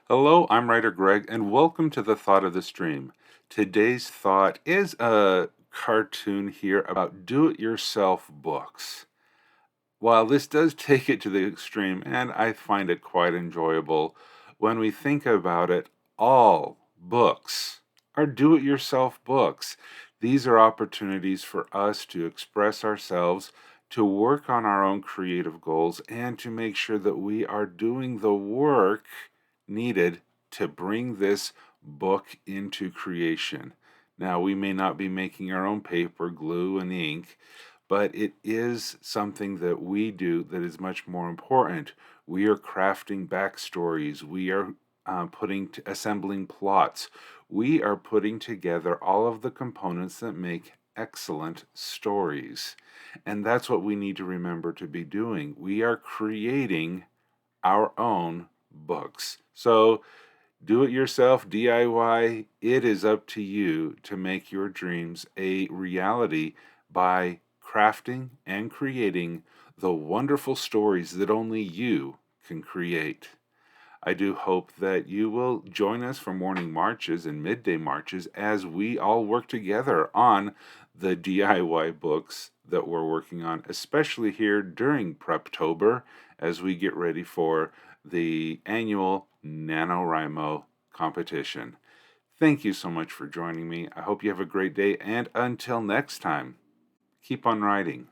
Hello, I'm Writer Greg, and welcome to the Thought of the Stream. Today's thought is a cartoon here about do-it-yourself books. While this does take it to the extreme, and I find it quite enjoyable, when we think about it, all books are do-it-yourself books. These are opportunities for us to express ourselves, to work on our own creative goals, and to make sure that we are doing the work needed to bring this book into creation. Now, we may not be making our own paper, glue, and ink, but it is something that we do that is much more important. We are crafting backstories. We are assembling plots. We are putting together all of the components that make excellent stories. And that's what we need to remember to be doing. We are creating our own books. So do it yourself, DIY. It is up to you to make your dreams a reality by crafting and creating the wonderful stories that only you can create. I do hope that you will join us for morning marches and midday marches as we all work together on the DIY books that we're working on, especially here during Preptober as we get ready for the annual NaNoWriMo competition. Thank you so much for joining me. I hope you have a great day, and until next time, keep on writing.